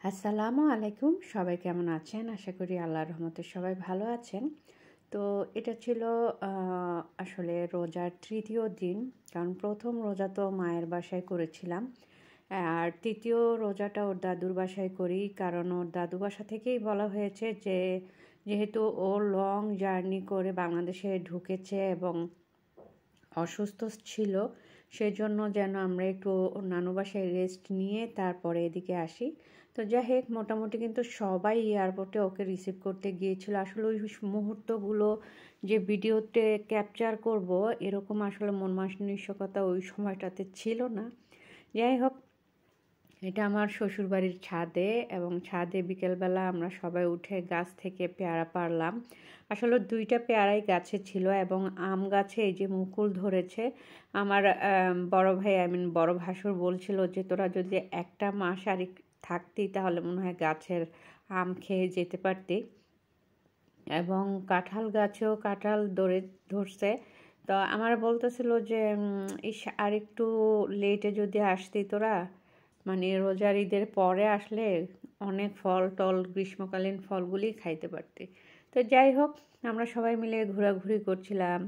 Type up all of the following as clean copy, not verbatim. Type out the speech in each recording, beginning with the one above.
আসসালামু আলাইকুম। সবাই কেমন আছেন? আশা করি আল্লাহর রহমতে সবাই ভালো আছেন। তো এটা ছিল আসলে রোজার তৃতীয় দিন। কারণ প্রথম রোজা তো মায়ের বাসায় করেছিলাম। আর তৃতীয় রোজাটা ওর দাদুর বাসায় করি, কারণ ওর দাদু বাসা থেকেই বলা হয়েছে যে যেহেতু ও লং জার্নি করে বাংলাদেশে ঢুকেছে এবং অসুস্থ ছিল, সেজন্য যেন আমরা একটু নানু বাসায় রেস্ট নিয়ে তারপরে এদিকে আসি। তো যাই হোক, মোটামুটি কিন্তু সবাই এয়ারপোর্টে ওকে রিসিভ করতে গিয়েছিল। আসলে ওই মুহূর্তগুলো যে ভিডিওতে ক্যাপচার করব, এরকম আসলে মন মানসিকতা ওই সময়টাতে ছিল না। যাই হোক, এটা আমার শ্বশুরবাড়ির ছাদে, এবং ছাদে বিকেলবেলা আমরা সবাই উঠে গাছ থেকে পেয়ারা পাড়লাম। আসলে দুইটা পেয়ারাই গাছে ছিল, এবং আম গাছে এই যে মুকুল ধরেছে। আমার বড় ভাই বড় ভাসুর বলছিল যে তোরা যদি একটা মাস আর থাকতি তাহলে মনে হয় গাছের আম খেয়ে যেতে পারতি। এবং কাঁঠাল গাছেও কাঁঠাল ধরছে। তো আমার বলতেছিল যে ইস, আর একটু লেটে যদি আসতি তোরা, মানে রোজার ঈদের পরে আসলে অনেক ফল টল গ্রীষ্মকালীন ফলগুলি খাইতে পারতি। তো যাই হোক, আমরা সবাই মিলে ঘোরাঘুরি করছিলাম।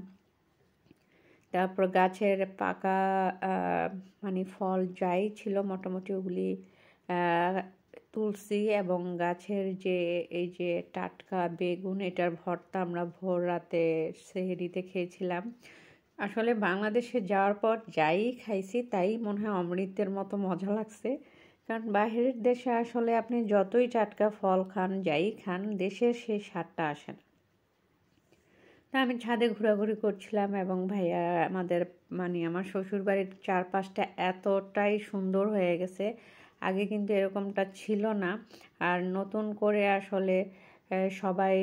তারপর গাছের পাকা মানে ফল যাই ছিল মোটামুটি ওগুলি তুলসী, এবং গাছের যে এই যে টাটকা বেগুন, এটার ভর্তা আমরা ভোর রাতে সেহরিতে খেয়েছিলাম। আসলে বাংলাদেশে যাওয়ার পর যাই খাইছি তাই মনে হয় অমৃতের মতো মজা লাগছে। কারণ বাইরের দেশে আসলে আপনি যতই টাটকা ফল খান, যাই খান, দেশের সেই স্বাদটা আসে না। তা আমি ছাদে ঘোরাঘুরি করছিলাম, এবং ভাইয়া আমার শ্বশুরবাড়ির চারপাশটা এতটাই সুন্দর হয়ে গেছে। আগে কিন্তু এরকমটা ছিল না। আর নতুন করে আসলে সবাই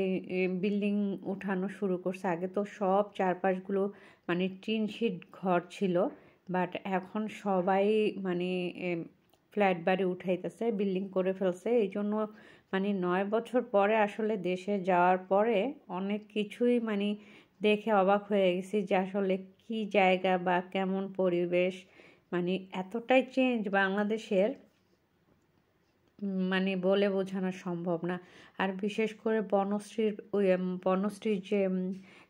বিল্ডিং উঠানো শুরু করছে। আগে তো সব চারপাশগুলো মানে টিন শিট ঘর ছিল, বাট এখন সবাই মানে ফ্ল্যাট বাড়ি উঠাইতেছে, বিল্ডিং করে ফেলছে। এই জন্য 9 বছর পরে আসলে দেশে যাওয়ার পরে অনেক কিছুই দেখে অবাক হয়ে গেছি যে আসলে কি জায়গা বা কেমন পরিবেশ, এতটাই চেঞ্জ বাংলাদেশের, বলে বোঝানো সম্ভব না। আর বিশেষ করে বনশ্রীর যে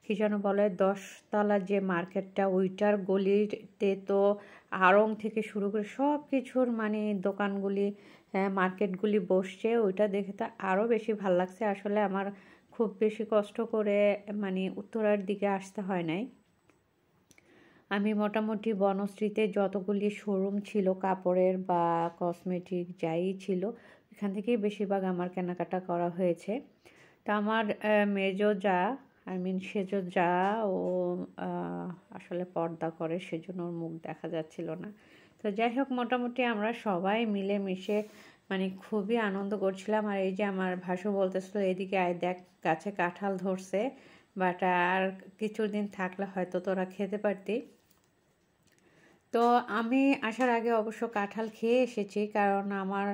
কি যেন বলে 10 তলা যে মার্কেটটা, ওইটার গলিতে তো আড়ং থেকে শুরু করে সব কিছুর দোকানগুলি, মার্কেটগুলি বসছে। ওইটা দেখে তো আরও বেশি ভাল লাগছে। আসলে আমার খুব বেশি কষ্ট করে উত্তরার দিকে আসতে হয় নাই। আমি মোটামুটি বনশ্রীতে যতগুলি শোরুম ছিল কাপড়ের বা কসমেটিক যাই ছিল, এখান থেকেই বেশিরভাগ আমার কেনাকাটা করা হয়েছে। তা আমার সেজো যা ও আসলে পর্দা করে, সেজন্য ওর মুখ দেখা যাচ্ছিল না। তো যাই হোক, মোটামুটি আমরা সবাই মিলে মিশে খুবই আনন্দ করছিলাম। আর এই যে আমার ভাসু বলতেছিল এদিকে আয় দেখ, গাছে কাঁঠাল ধরছে, বাট আর কিছুদিন থাকলে হয়তো তোরা খেতে পারতি। তো আমি আসার আগে অবশ্য কাঁঠাল খেয়ে এসেছি, কারণ আমার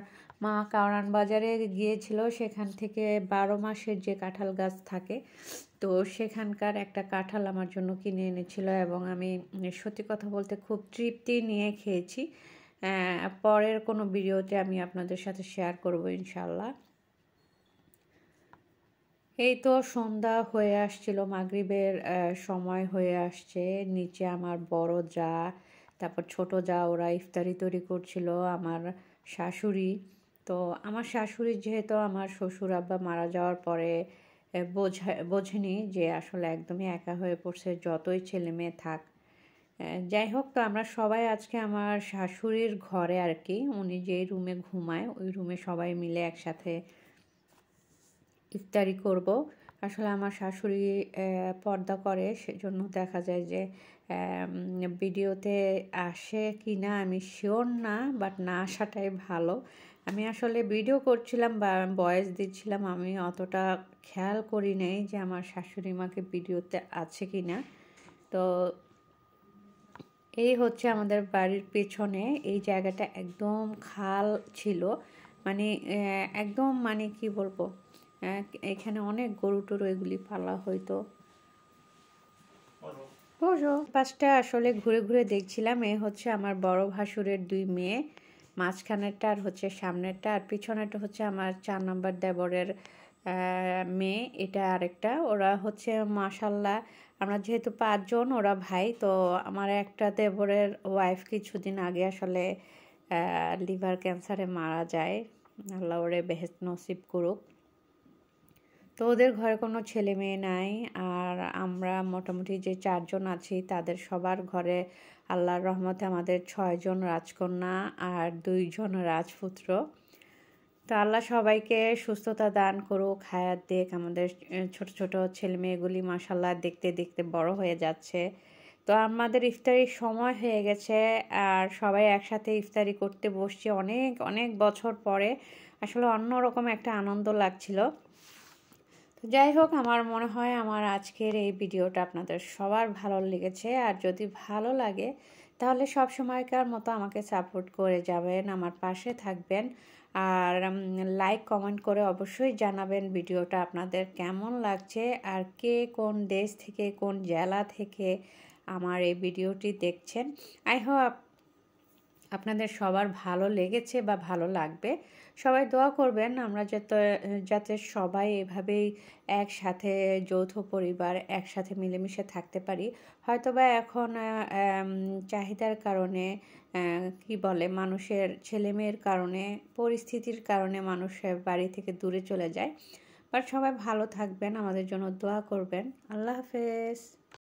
মা কারওয়ান বাজারে গিয়েছিল, সেখান থেকে 12 মাসের যে কাঁঠাল গাছ থাকে, তো সেখানকার একটা কাঁঠাল আমার জন্য কিনে এনেছিল, এবং আমি সত্যি কথা বলতে খুব তৃপ্তি নিয়ে খেয়েছি। পরের কোনো ভিডিওতে আমি আপনাদের সাথে শেয়ার করব ইনশাল্লাহ। এই তো সন্ধ্যা হয়ে আসছিল, মাগরিবের সময় হয়ে আসছে। নিচে আমার বড় যা, তারপর ছোট যা, ওরা ইফতারি তৈরি করছিল। আমার শাশুড়ি, তো আমার শাশুড়ি যেহেতু আমার শ্বশুর আব্বা মারা যাওয়ার পরে বোঝেনি যে আসলে একদমই একা হয়ে পড়ছে, যতই ছেলে মেয়ে থাক। যাই হোক, তো আমরা সবাই আজকে আমার শাশুড়ির ঘরে আর কি, উনি যেই রুমে ঘুমায় ওই রুমে সবাই মিলে একসাথে ইফতারি করব। আসলে আমার শাশুড়ি পর্দা করে, সেজন্য দেখা যায় যে ভিডিওতে আসে কি না আমি শিওর না, বাট না আসাটাই ভালো। আমি আসলে ভিডিও করছিলাম বা ভয়েস দিচ্ছিলাম, আমি অতটা খেয়াল করি নাই যে আমার শাশুড়ি মাকে ভিডিওতে আছে কি না। তো এই হচ্ছে আমাদের বাড়ির পেছনে এই জায়গাটা, একদম খাল ছিল, একদম কি বলবো, এখানে অনেক গরু টরু এগুলি পালা হইতো। পাঁচটা আসলে ঘুরে ঘুরে দেখছিলাম। এ হচ্ছে আমার বড় ভাসুরের 2 মেয়ে, মাঝখানেরটা আর হচ্ছে সামনেরটা, আর পিছনেরটা হচ্ছে আমার 4 নম্বর দেবরের মেয়ে, এটা আরেকটা। ওরা হচ্ছে মাশাল্লাহ, আমরা যেহেতু 5 জন, ওরা ভাই। তো আমার একটা দেবরের ওয়াইফ কিছুদিন আগে আসলে লিভার ক্যান্সারে মারা যায়। আল্লাহ ওরে বেহেশত নসিব করুক। তো ওদের ঘরে কোনো ছেলে মেয়ে নাই, আর আমরা মোটামুটি যে 4 জন আছি তাদের সবার ঘরে আল্লাহর রহমতে আমাদের 6 জন রাজকন্যা আর 2 জন রাজপুত্র। তো আল্লাহ সবাইকে সুস্থতা দান করুক, হায়াত দিক। আমাদের ছোট ছোট ছেলে মেয়েগুলি মাশাল্লাহ দেখতে দেখতে বড় হয়ে যাচ্ছে। তো আমাদের ইফতারির সময় হয়ে গেছে, আর সবাই একসাথে ইফতারি করতে বসছি অনেক অনেক বছর পরে। আসলে অন্যরকম একটা আনন্দ লাগছিল। তো যাই হোক, আমার মনে হয় আমার আজকের এই ভিডিওটা আপনাদের সবার ভালো লেগেছে। আর যদি ভালো লাগে তাহলে সব সময়কার মতো আমাকে সাপোর্ট করে যাবেন, আমার পাশে থাকবেন। আর লাইক কমেন্ট করে অবশ্যই জানাবেন ভিডিওটা আপনাদের কেমন লাগছে, আর কে কোন দেশ থেকে, কোন জেলা থেকে আমার এই ভিডিওটি দেখছেন। আই হোপ আপনাদের সবার ভালো লেগেছে বা ভালো লাগবে। সবাই দোয়া করবেন আমরা যাতে সবাই এভাবেই একসাথে যৌথ পরিবার একসাথে মিলেমিশে থাকতে পারি। হয়তোবা এখন চাহিদার কারণে, কি বলে, মানুষের ছেলেমেয়ের কারণে, পরিস্থিতির কারণে মানুষের বাড়ি থেকে দূরে চলে যায়। বাট সবাই ভালো থাকবেন, আমাদের জন্য দোয়া করবেন। আল্লাহ হাফেজ।